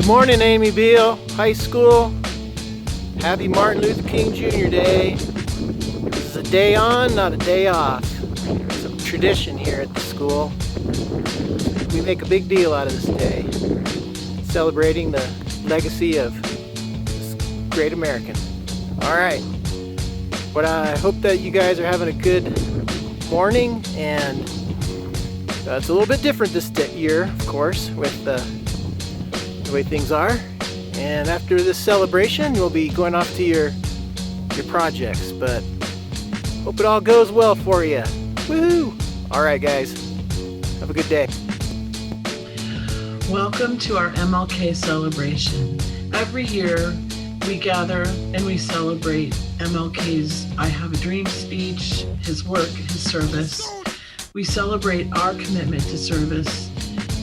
Morning, Amy Beal, high school. Happy Martin Luther King Jr. Day. This is a day on, not a day off. It's a tradition here at the school. We make a big deal out of this day, celebrating the legacy of this great American. All right, but I hope that you guys are having a good morning, and it's a little bit different this year, of course, with the way things are. And after this celebration, you'll be going off to your projects, but hope it all goes well for you. Woohoo! All right, guys, have a good day. Welcome to our MLK celebration. Every year we gather and we celebrate MLK's I Have a Dream speech, his work, his service. We celebrate our commitment to service,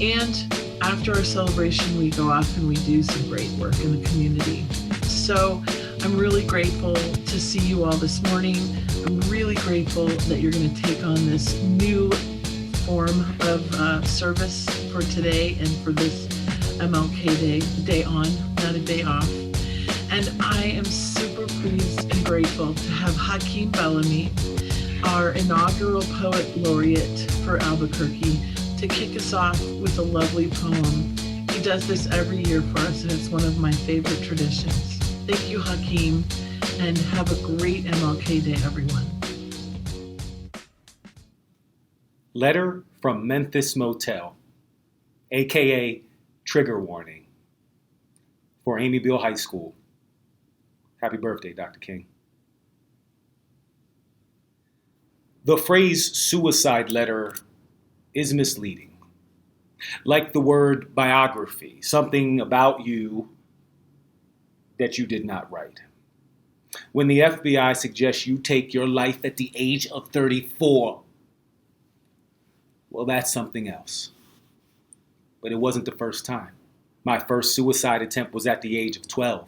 and after our celebration, we go off and we do some great work in the community. So I'm really grateful to see you all this morning. I'm really grateful that you're going to take on this new form of service for today and for this MLK day on, not a day off. And I am super pleased and grateful to have Hakeem Bellamy, our inaugural poet laureate for Albuquerque, to kick us off with a lovely poem. He does this every year for us, and it's one of my favorite traditions. Thank you, Hakeem, and have a great MLK Day, everyone. Letter from Memphis Motel, aka Trigger Warning, for Amy Beal High School. Happy birthday, Dr. King. The phrase suicide letter is misleading. Like the word biography, something about you that you did not write. When the FBI suggests you take your life at the age of 34, well, that's something else. But it wasn't the first time. My first suicide attempt was at the age of 12.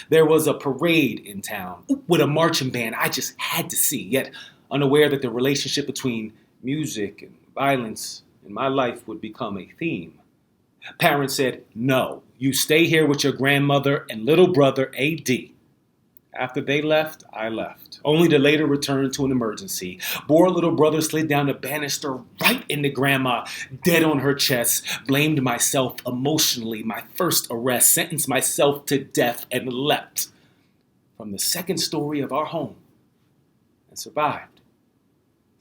There was a parade in town with a marching band I just had to see, yet unaware that the relationship between music and violence in my life would become a theme. Parents said, no, you stay here with your grandmother and little brother AD. After they left, I left, only to later return to an emergency. Poor little brother slid down the banister right into grandma, dead on her chest, blamed myself emotionally, my first arrest, sentenced myself to death, and leapt from the second story of our home and survived.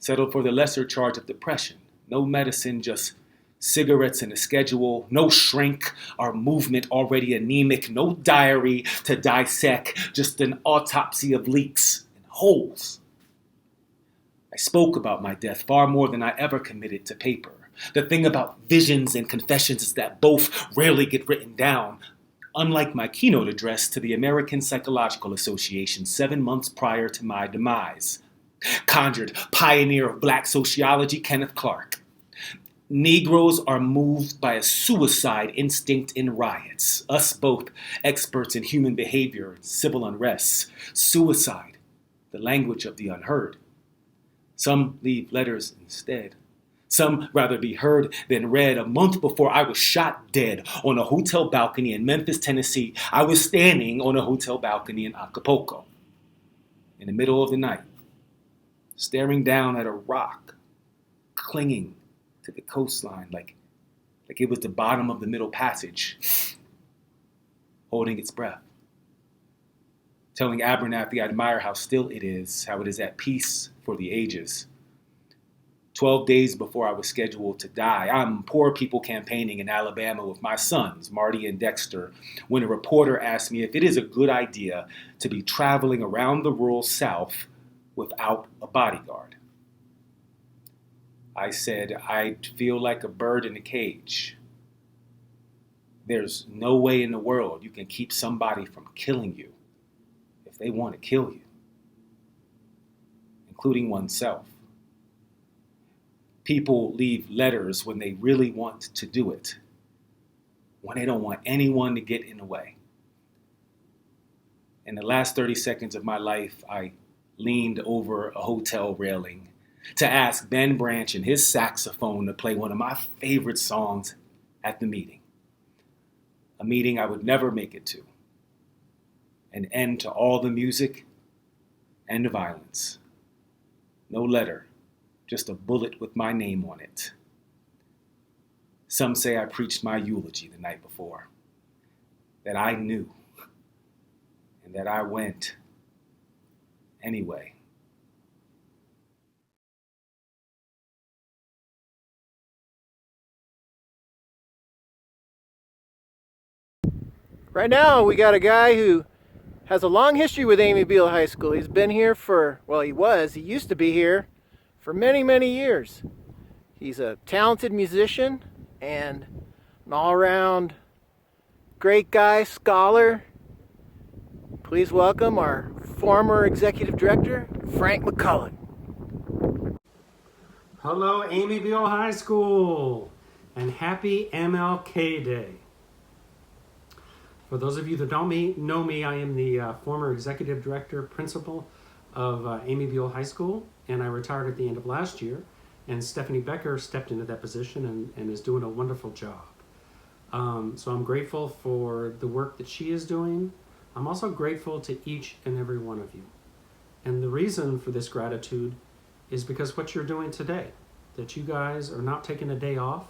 Settled for the lesser charge of depression. No medicine, just cigarettes and a schedule. No shrink, our movement already anemic. No diary to dissect, just an autopsy of leaks and holes. I spoke about my death far more than I ever committed to paper. The thing about visions and confessions is that both rarely get written down. Unlike my keynote address to the American Psychological Association 7 months prior to my demise. Conjured pioneer of black sociology, Kenneth Clark. Negroes are moved by a suicide instinct in riots. Us both experts in human behavior and civil unrest. Suicide, the language of the unheard. Some leave letters instead. Some rather be heard than read. A month before I was shot dead on a hotel balcony in Memphis, Tennessee, I was standing on a hotel balcony in Acapulco in the middle of the night, staring down at a rock, clinging to the coastline like it was the bottom of the Middle Passage, holding its breath. Telling Abernathy I admire how still it is, how it is at peace for the ages. 12 days before I was scheduled to die, I'm poor people campaigning in Alabama with my sons, Marty and Dexter, when a reporter asked me if it is a good idea to be traveling around the rural South without a bodyguard. I said, I'd feel like a bird in a cage. There's no way in the world you can keep somebody from killing you if they want to kill you, including oneself. People leave letters when they really want to do it, when they don't want anyone to get in the way. In the last 30 seconds of my life, I leaned over a hotel railing to ask Ben Branch and his saxophone to play one of my favorite songs at the meeting. a meeting I would never make it to, an end to all the music and violence. No letter, just a bullet with my name on it. Some say I preached my eulogy the night before, that I knew, and that I went anyway. Right now, we got a guy who has a long history with Amy Beale High School. He's been here for, well, he used to be here for many, many years. He's a talented musician and an all-around great guy, scholar. Please welcome our former executive director, Frank McCullough. Hello, Amy Beale High School, and happy MLK Day. For those of you that don't know me, I am the former executive director, principal of Amy Beale High School, and I retired at the end of last year. And Stephanie Becker stepped into that position and is doing a wonderful job. So I'm grateful for the work that she is doing. I'm also grateful to each and every one of you. And the reason for this gratitude is because what you're doing today, that you guys are not taking a day off.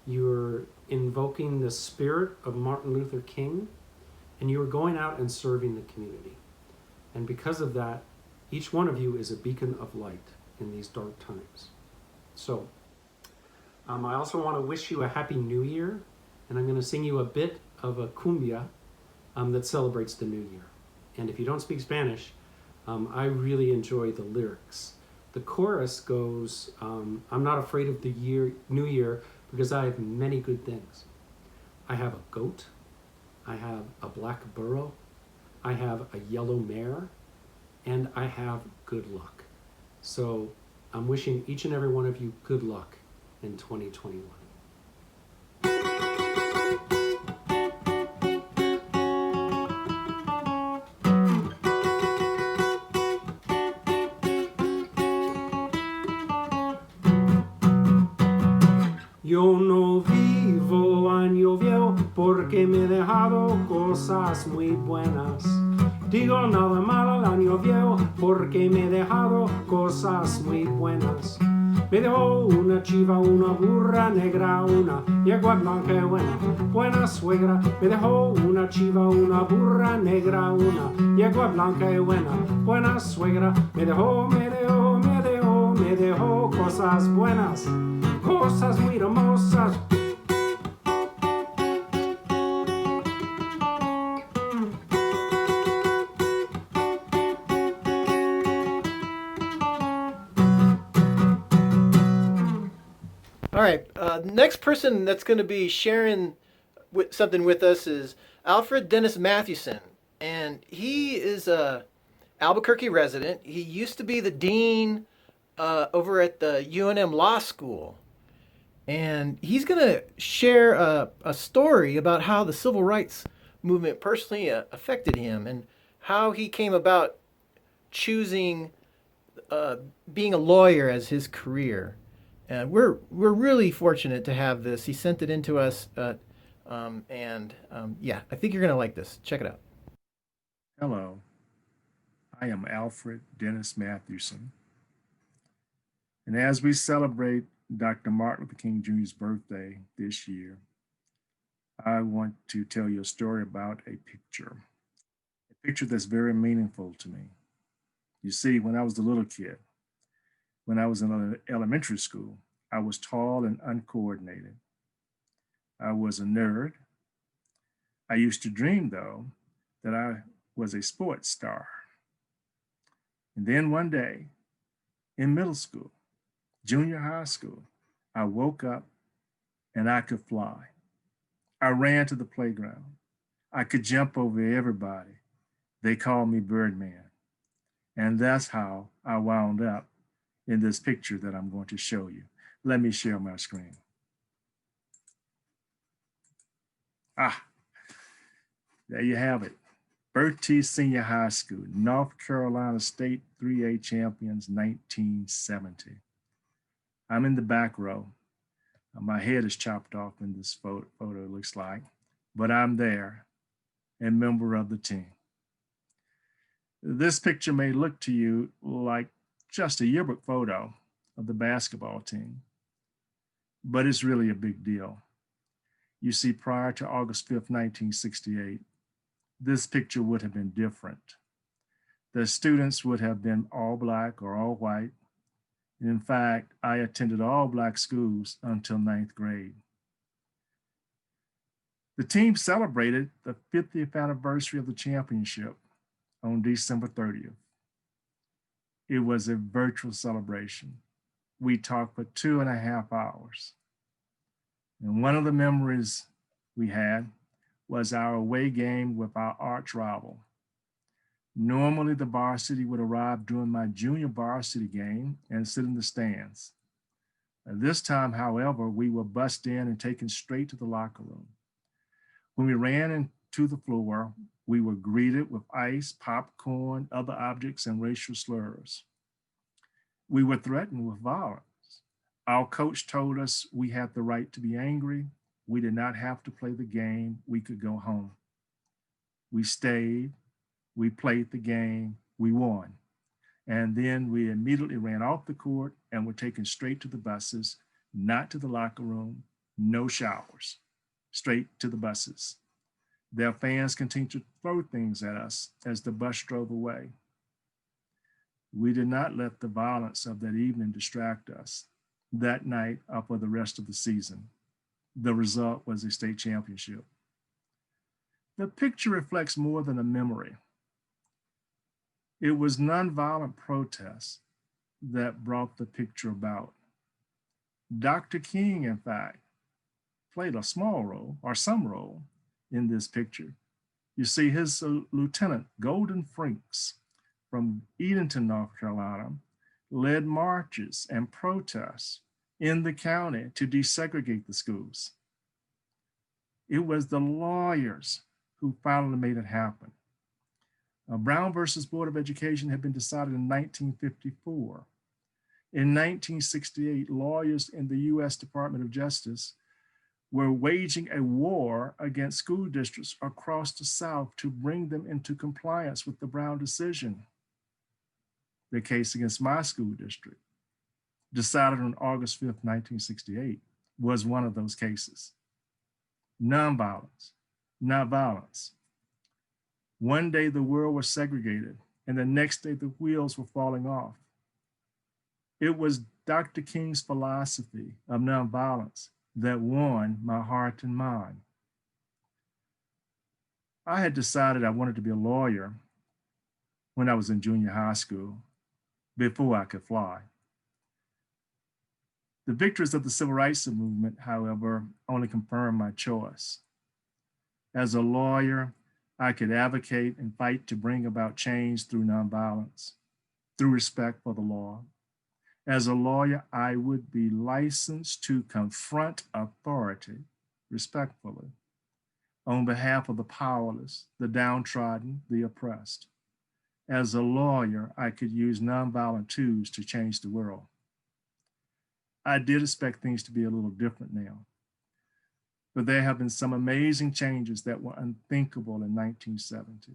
You're invoking the spirit of Martin Luther King, and you are going out and serving the community. And because of that, each one of you is a beacon of light in these dark times. So, I also want to wish you a happy new year, and I'm going to sing you a bit of a cumbia that celebrates the new year. And if you don't speak Spanish, I really enjoy the lyrics. The chorus goes, I'm not afraid of the new year, because I have many good things. I have a goat, I have a black burro, I have a yellow mare, and I have good luck. So I'm wishing each and every one of you good luck in 2021. Yo no vivo año viejo porque me he dejado cosas muy buenas. Digo nada malo al año viejo porque me he dejado cosas muy buenas. Me dejó una chiva, una burra negra, una yegua blanca y buena, buena suegra. Me dejó una chiva, una burra negra, una yegua blanca y buena suegra. Me dejó cosas buenas, cosas muy hermosas. All right, next person that's going to be sharing something with us is Alfred Dennis Mathewson, and he is a Albuquerque resident. He used to be the dean over at the UNM Law School, and he's going to share a story about how the civil rights movement personally affected him and how he came about choosing being a lawyer as his career. And we're really fortunate to have this. He sent it in to us, yeah, I think you're going to like this. Check it out. Hello, I am Alfred Dennis Mathewson. And as we celebrate Dr. Martin Luther King Jr.'s birthday this year, I want to tell you a story about a picture that's very meaningful to me. You see, when I was a little kid, when I was in elementary school, I was tall and uncoordinated. I was a nerd. I used to dream, though, that I was a sports star. And then one day, in middle school, junior high school, I woke up and I could fly. I ran to the playground. I could jump over everybody. They called me Birdman. And that's how I wound up in this picture that I'm going to show you. Let me share my screen. There you have it. Bertie Senior High School, North Carolina State 3A champions, 1970. I'm in the back row. My head is chopped off in this photo, it looks like. but I'm there, a member of the team. This picture may look to you like just a yearbook photo of the basketball team, but it's really a big deal. You see, prior to August 5th, 1968, this picture would have been different. The students would have been all black or all white. And in fact, I attended all black schools until ninth grade. The team celebrated the 50th anniversary of the championship on December 30th. It was a virtual celebration. We talked for 2.5 hours. And one of the memories we had was our away game with our arch rival. Normally, the varsity would arrive during my junior varsity game and sit in the stands. This time, however, we were bussed in and taken straight to the locker room. When we ran into the floor, we were greeted with ice, popcorn, other objects, and racial slurs. We were threatened with violence. Our coach told us we had the right to be angry. We did not have to play the game. We could go home. We stayed. We played the game. We won. And then we immediately ran off the court and were taken straight to the buses, not to the locker room, no showers, straight to the buses. Their fans continued to throw things at us as the bus drove away. We did not let the violence of that evening distract us that night or for the rest of the season. The result was a state championship. The picture reflects more than a memory. It was nonviolent protests that brought the picture about. Dr. King, in fact, played a small role or some role in this picture. You see, his lieutenant, Golden Frinks, from Edenton, North Carolina, led marches and protests in the county to desegregate the schools. It was the lawyers who finally made it happen. Brown versus Board of Education had been decided in 1954. In 1968, lawyers in the U.S. Department of Justice were waging a war against school districts across the South to bring them into compliance with the Brown decision. The case against my school district, decided on August 5th, 1968, was one of those cases. Nonviolence, not violence. One day the world was segregated, and the next day the wheels were falling off. It was Dr. King's philosophy of nonviolence that won my heart and mind. I had decided I wanted to be a lawyer when I was in junior high school, before I could fly. The victories of the civil rights movement, however, only confirmed my choice. As a lawyer, I could advocate and fight to bring about change through nonviolence, through respect for the law. As a lawyer, I would be licensed to confront authority respectfully on behalf of the powerless, the downtrodden, the oppressed. As a lawyer, I could use nonviolent tools to change the world. I did expect things to be a little different now, but there have been some amazing changes that were unthinkable in 1970.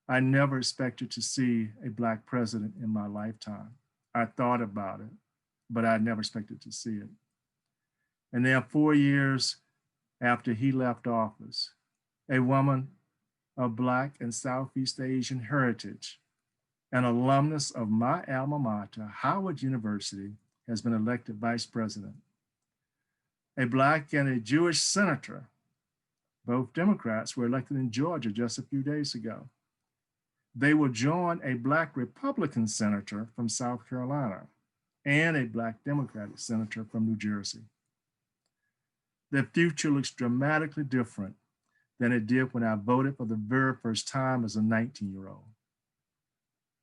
I never expected to see a Black president in my lifetime. I thought about it, but I never expected to see it. And then 4 years after he left office, a woman of Black and Southeast Asian heritage, an alumnus of my alma mater, Howard University, has been elected vice president. A Black and a Jewish senator, both Democrats, were elected in Georgia just a few days ago. They will join a Black Republican senator from South Carolina and a Black Democratic senator from New Jersey. The future looks dramatically different than it did when I voted for the very first time as a 19-year-old.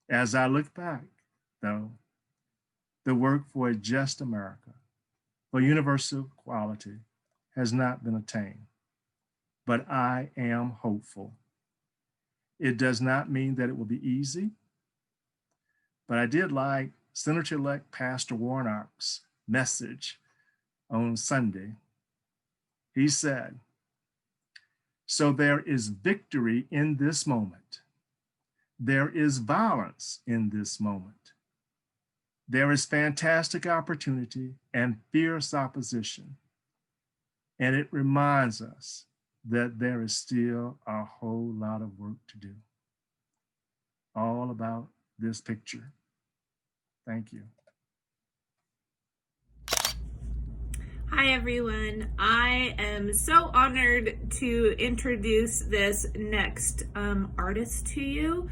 As I look back, though, the work for a just America, for universal equality, has not been attained, but I am hopeful. It does not mean that it will be easy, but I did like Senator-elect Pastor Warnock's message on Sunday. He said, So there is victory in this moment. There is violence in this moment. There is fantastic opportunity and fierce opposition. And it reminds us that there is still a whole lot of work to do. All about this picture. Thank you. Hi everyone, I am so honored to introduce this next artist to you.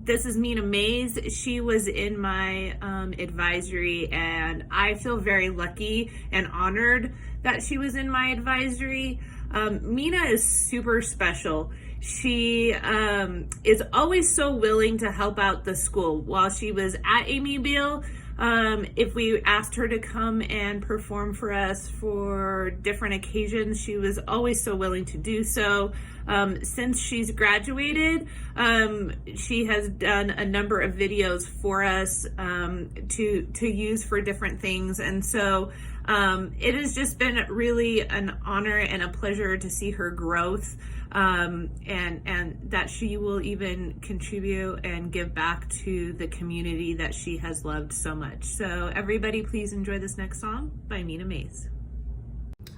This is Mina Mays. She was in my advisory, and I feel very lucky and honored that she was in my advisory. Mina is super special. She is always so willing to help out the school. While she was at Amy Beale, if we asked her to come and perform for us for different occasions, she was always so willing to do so. Since she's graduated, she has done a number of videos for us to use for different things. And so it has just been really an honor and a pleasure to see her growth, and that she will even contribute and give back to the community that she has loved so much. So everybody please enjoy this next song by Mina Mays.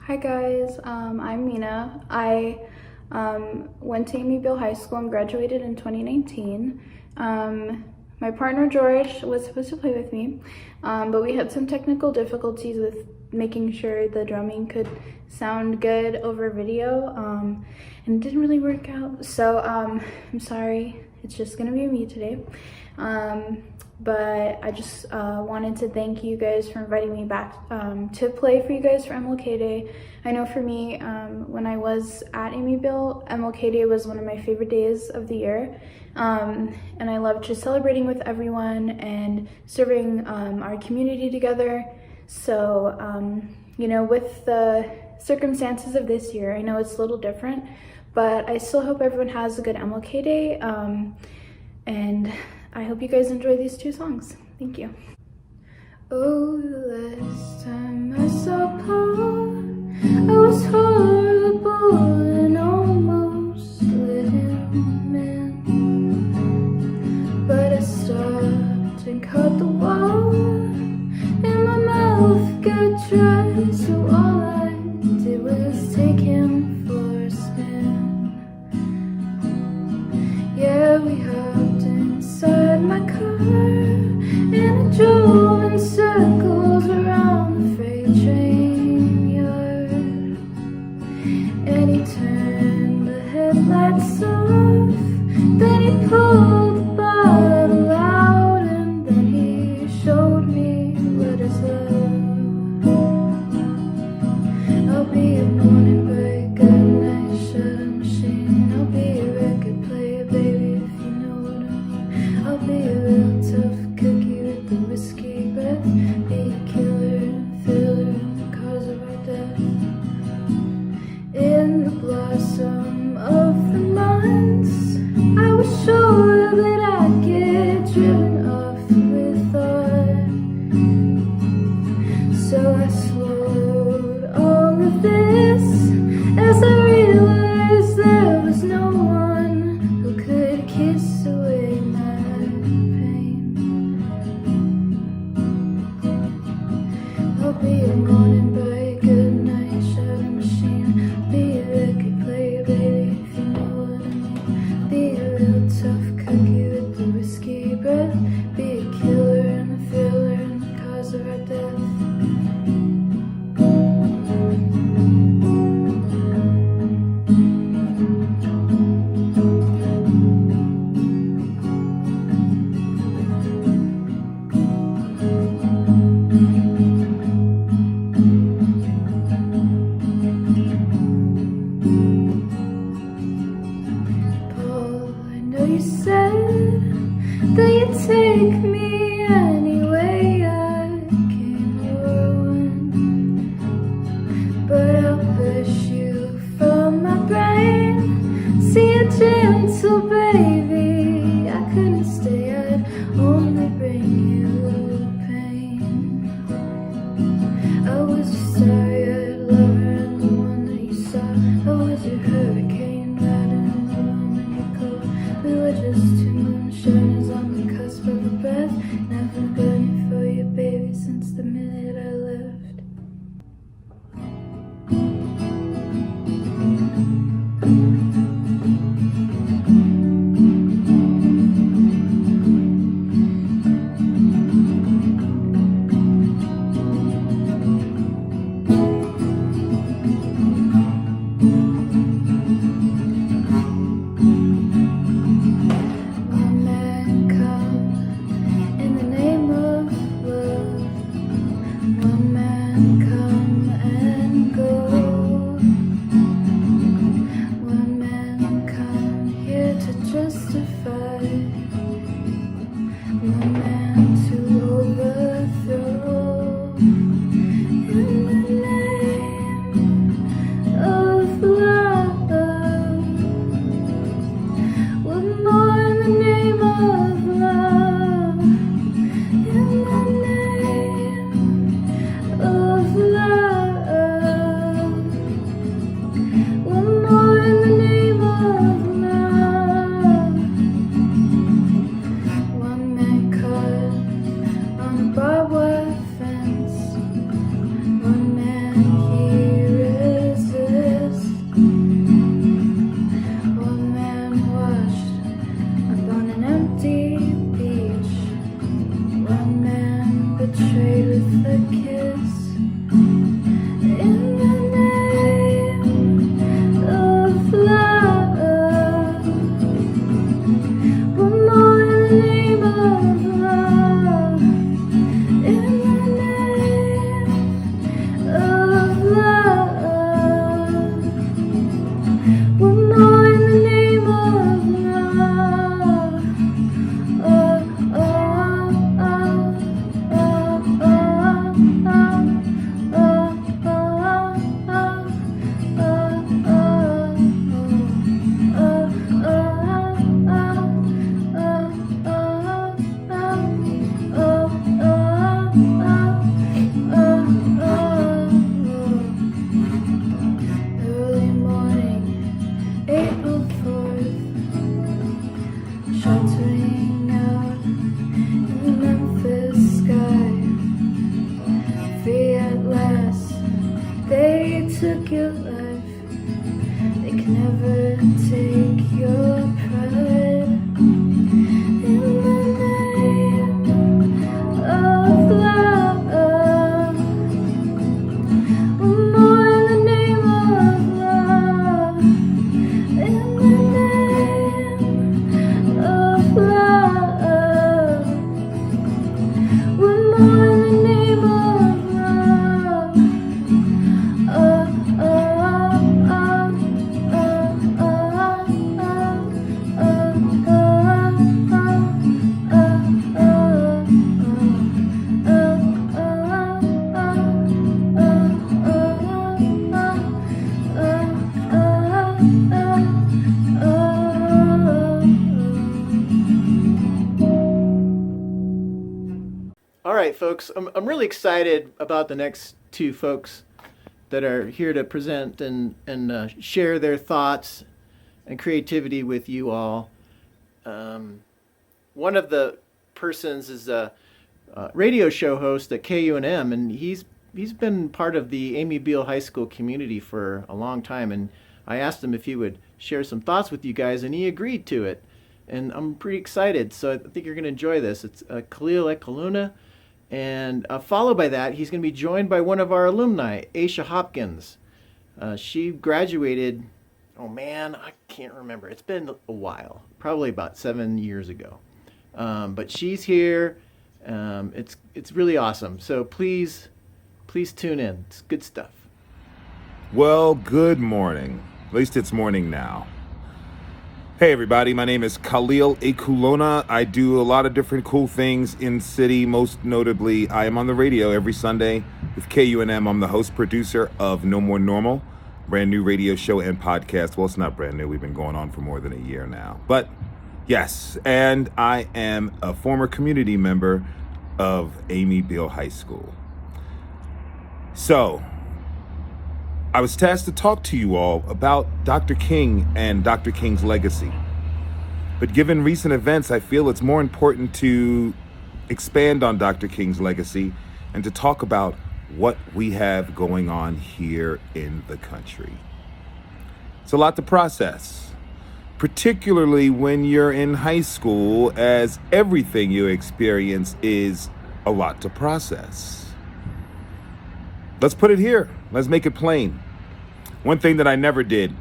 Hi guys, I'm Mina. I went to Amy Beale High School and graduated in 2019. My partner George was supposed to play with me, but we had some technical difficulties with making sure the drumming could sound good over video, and it didn't really work out. So I'm sorry, it's just gonna be me today. But I just wanted to thank you guys for inviting me back to play for you guys for MLK Day. I know for me, when I was at Amy Beale, MLK Day was one of my favorite days of the year. And I loved just celebrating with everyone and serving our community together. So, you know, with the circumstances of this year, I know it's a little different, but I still hope everyone has a good MLK Day. And I hope you guys enjoy these two songs. Thank you. Oh, the last time I saw Paul, I was horrible and almost let him in. But I stopped and caught the wall, and my mouth got dry, so all I did was take him for a spin. Yeah, we hopped inside my car, and I drove in circles around the freight train yard. And he turned the headlights off, then he pulled the bottle out, and then he showed me what is love. I'll be a morning break, a night shutter machine. I'll be a record player, baby, if you know what I mean. I'll be a real tough cookie with the whiskey breath, be a killer and filler in the cause of our death. In the blossom of the months, I was sure that I'd get driven off with thought. So I swallowed all of this as I realized there was no one who could kiss away my pain. I'll be a morning bright, good night shadow machine. Be a record player, baby, if you know what I mean. Be a real tough cookie with the whiskey breath. Be a killer and a thriller and the cause of our death. Paul, I know you said that you'd take me anyway I came or went, but I'll push you from my brain. See a gentle baby, I couldn't stay, I'd only bring you pain. I was just sorry I'd love her and the one that you saw. I barbed wire fence. One man he resists. One man washed up on an empty beach. One man betrayed with a kiss. In the name of love, one more in the name of love. In the name of love, one more in the name of love. Oh, oh, oh, oh, oh, early morning, April 4th, sheltering out in the Memphis sky. Free at last, they took your life. They can never take your pride. In the name of love, one more in the name of love. In the name of love, one more in the name of love. Oh, oh, oh, All right, folks, I'm really excited about the next two folks that are here to present and share their thoughts and creativity with you all. One of the persons is a radio show host at KUNM, and he's been part of the Amy Beale High School community for a long time, and I asked him if he would share some thoughts with you guys, and he agreed to it. And I'm pretty excited, so I think you're going to enjoy this. It's Khalil Ekaluna, and followed by that, he's going to be joined by one of our alumni, Aisha Hopkins. She graduated, oh man, I can't remember. It's been a while, probably about 7 years ago. But she's here. It's really awesome. So please tune in. It's good stuff. Well, good morning. At least it's morning now. Hey everybody, my name is Khalil Ekulona. I do a lot of different cool things in city. Most notably, I am on the radio every Sunday with KUNM. I'm the host producer of No More Normal, brand new radio show and podcast. Well, it's not brand new. We've been going on for more than a year now. But yes, and I am a former community member of Amy Beale High School. So, I was tasked to talk to you all about Dr. King and Dr. King's legacy. But given recent events, I feel it's more important to expand on Dr. King's legacy and to talk about what we have going on here in the country. It's a lot to process, particularly when you're in high school, as everything you experience is a lot to process. Let's put it here. Let's make it plain. One thing that I never did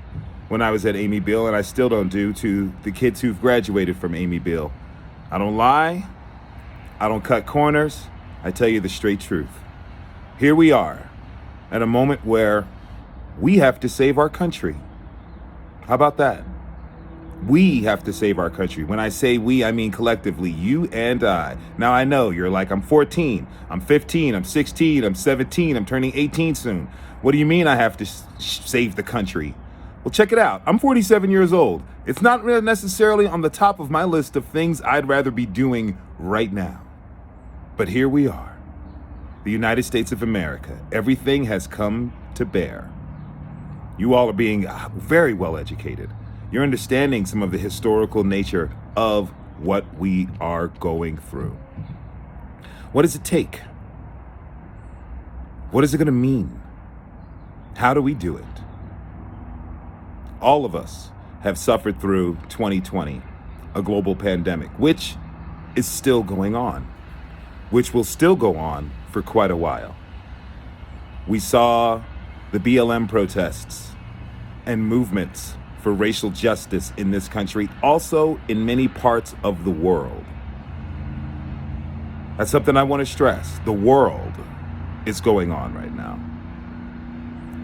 when I was at Amy Beale, and I still don't do to the kids who've graduated from Amy Beale, I don't lie, I don't cut corners, I tell you the straight truth. Here we are at a moment where we have to save our country. How about that? We have to save our country. When I say we, I mean collectively, you and I. Now I know you're like, I'm 14, I'm 15, I'm 16, I'm 17, I'm turning 18 soon. What do you mean I have to save the country? Well, check it out. I'm 47 years old. It's not necessarily on the top of my list of things I'd rather be doing right now. But here we are, the United States of America. Everything has come to bear. You all are being very well educated. You're understanding some of the historical nature of what we are going through. What does it take? What is it going to mean? How do we do it? All of us have suffered through 2020, a global pandemic, which is still going on, which will still go on for quite a while. We saw the BLM protests and movements for racial justice in this country, also in many parts of the world. That's something I want to stress. The world is going on right now.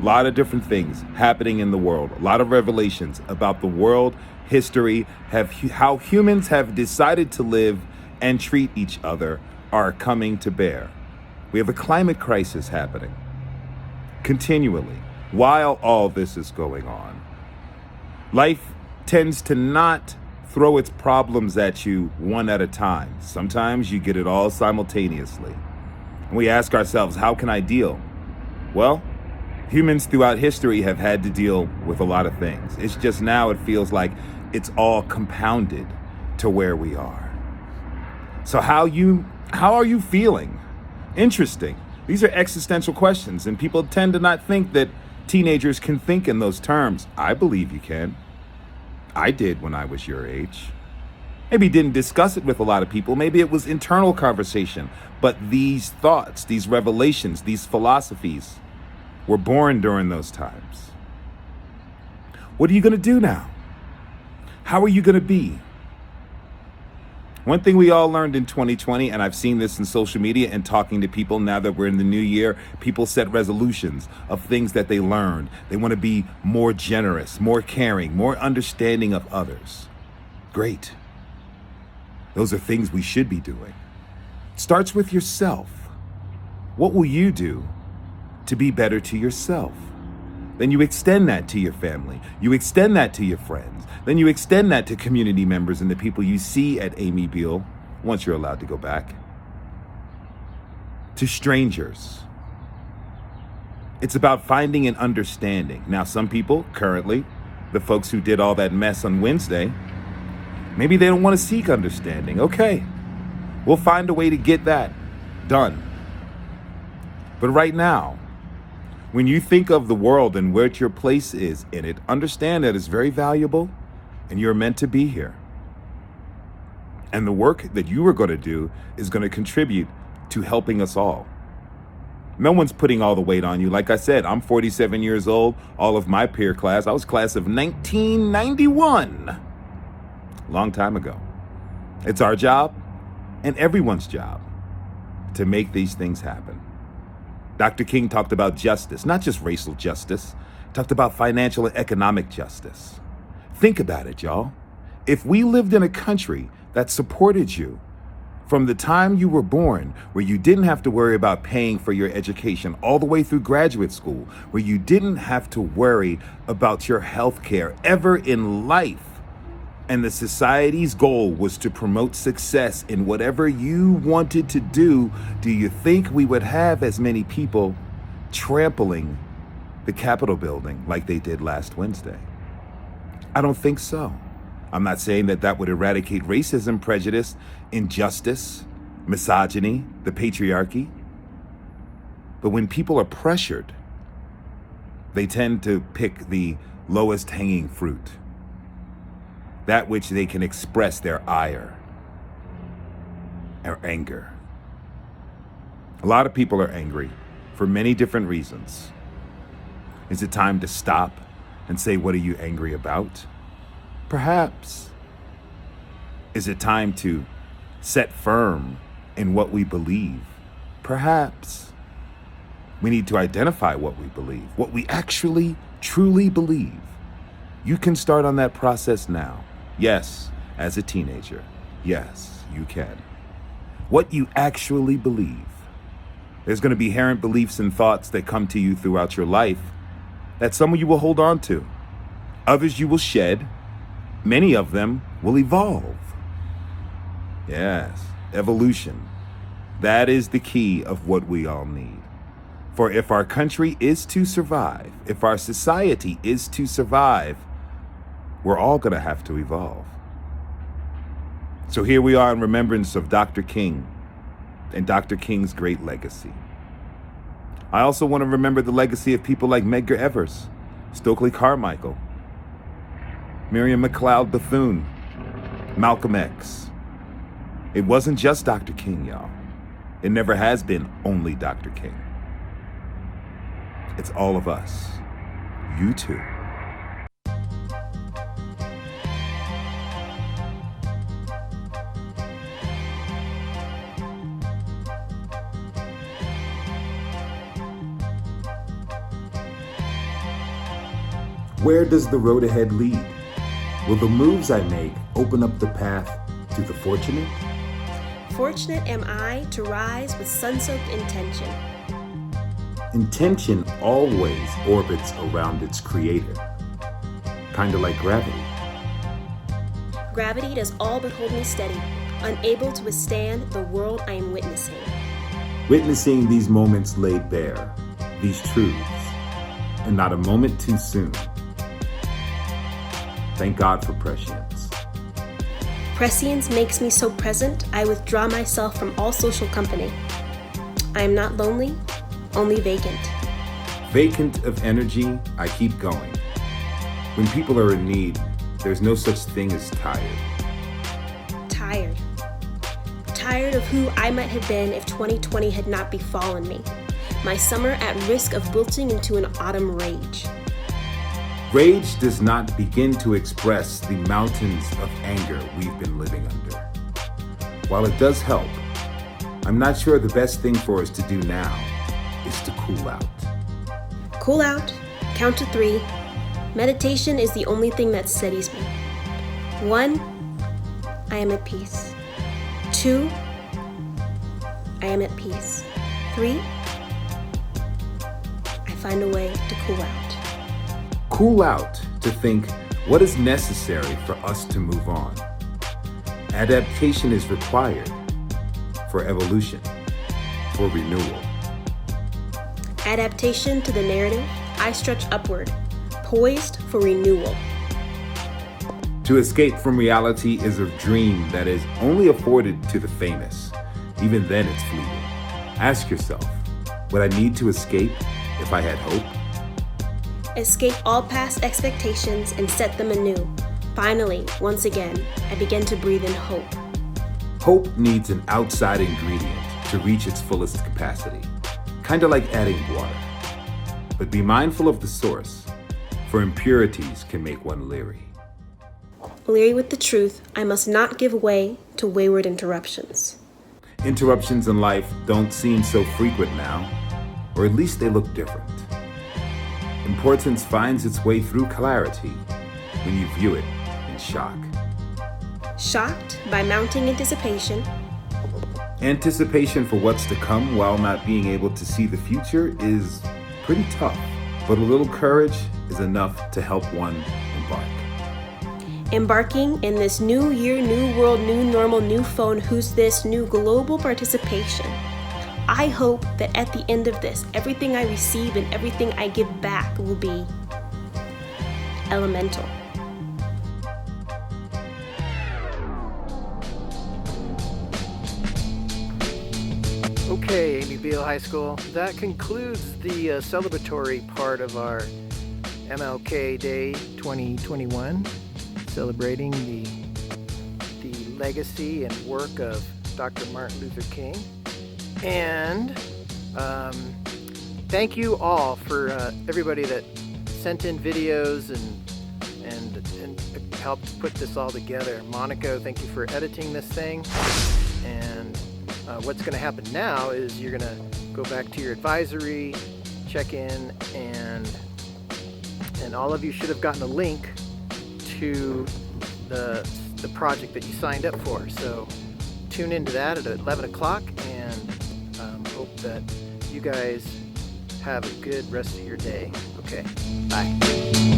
A lot of different things happening in the world, a lot of revelations about the world, history, how humans have decided to live and treat each other are coming to bear. We have a climate crisis happening continually while all this is going on. Life tends to not throw its problems at you one at a time. Sometimes you get it all simultaneously. And we ask ourselves, how can I deal? Well, humans throughout history have had to deal with a lot of things. It's just now it feels like it's all compounded to where we are. So how are you feeling? Interesting. These are existential questions, and people tend to not think that teenagers can think in those terms. I believe you can. I did when I was your age. Maybe didn't discuss it with a lot of people. Maybe it was internal conversation. But these thoughts, these revelations, these philosophies were born during those times. What are you going to do now? How are you going to be? One thing we all learned in 2020, and I've seen this in social media and talking to people now that we're in the new year, people set resolutions of things that they learned. They want to be more generous, more caring, more understanding of others. Great. Those are things we should be doing. It starts with yourself. What will you do to be better to yourself? Then you extend that to your family. You extend that to your friends. Then you extend that to community members and the people you see at Amy Beale, once you're allowed to go back. To strangers. It's about finding an understanding. Now, some people currently, the folks who did all that mess on Wednesday, maybe they don't want to seek understanding. Okay, we'll find a way to get that done. But right now, when you think of the world and where your place is in it, understand that it's very valuable and you're meant to be here. And the work that you are going to do is going to contribute to helping us all. No one's putting all the weight on you. Like I said, I'm 47 years old. All of my peer class, I was class of 1991. Long time ago. It's our job and everyone's job to make these things happen. Dr. King talked about justice, not just racial justice, talked about financial and economic justice. Think about it, y'all. If we lived in a country that supported you from the time you were born, where you didn't have to worry about paying for your education all the way through graduate school, where you didn't have to worry about your health care ever in life, and the society's goal was to promote success in whatever you wanted to do you think we would have as many people trampling the Capitol building like they did last Wednesday? I don't think so. I'm not saying that would eradicate racism, prejudice, injustice, misogyny, the patriarchy. But when people are pressured, they tend to pick the lowest hanging fruit, that which they can express their ire or anger. A lot of people are angry for many different reasons. Is it time to stop and say, what are you angry about? Perhaps. Is it time to set firm in what we believe? Perhaps. We need to identify what we believe, what we actually truly believe. You can start on that process now. Yes, as a teenager. Yes, you can. What you actually believe. There's going to be inherent beliefs and thoughts that come to you throughout your life that some of you will hold on to. Others you will shed. Many of them will evolve. Yes, evolution. That is the key of what we all need. For if our country is to survive, if our society is to survive, we're all going to have to evolve. So here we are in remembrance of Dr. King, and Dr. King's great legacy. I also want to remember the legacy of people like Medgar Evers, Stokely Carmichael, Miriam McLeod Bethune, Malcolm X. It wasn't just Dr. King, y'all. It never has been only Dr. King. It's all of us. You too. Where does the road ahead lead? Will the moves I make open up the path to the fortunate? Fortunate am I to rise with sun-soaked intention. Intention always orbits around its creator, kinda like gravity. Gravity does all but hold me steady, unable to withstand the world I am witnessing. Witnessing these moments laid bare, these truths, and not a moment too soon. Thank God for prescience. Prescience makes me so present, I withdraw myself from all social company. I am not lonely, only vacant. Vacant of energy, I keep going. When people are in need, there's no such thing as tired. Tired. Tired of who I might have been if 2020 had not befallen me. My summer at risk of wilting into an autumn rage. Rage does not begin to express the mountains of anger we've been living under. While it does help, I'm not sure the best thing for us to do now is to cool out. Cool out, count to 3. Meditation is the only thing that steadies me. 1, I am at peace. 2, I am at peace. 3, I find a way to cool out. Cool out to think what is necessary for us to move on. Adaptation is required for evolution, for renewal. Adaptation to the narrative, I stretch upward, poised for renewal. To escape from reality is a dream that is only afforded to the famous. Even then it's fleeting. Ask yourself, would I need to escape if I had hope? Escape all past expectations and set them anew. Finally, once again, I begin to breathe in hope. Hope needs an outside ingredient to reach its fullest capacity, kinda like adding water. But be mindful of the source, for impurities can make one leery. Leery with the truth, I must not give way to wayward interruptions. Interruptions in life don't seem so frequent now, or at least they look different. Importance finds its way through clarity when you view it in shock. Shocked by mounting anticipation. Anticipation for what's to come while not being able to see the future is pretty tough, but a little courage is enough to help one embark. Embarking in this new year, new world, new normal, new phone, who's this, new global participation. I hope that at the end of this, everything I receive and everything I give back will be elemental. Okay, Amy Beale High School. That concludes the celebratory part of our MLK Day 2021, celebrating the legacy and work of Dr. Martin Luther King. And thank you all for everybody that sent in videos and helped put this all together. Monaco, thank you for editing this thing. And what's going to happen now is you're going to go back to your advisory, check in, and all of you should have gotten a link to the project that you signed up for. So tune into that at 11 o'clock, and hope that you guys have a good rest of your day. Okay, bye.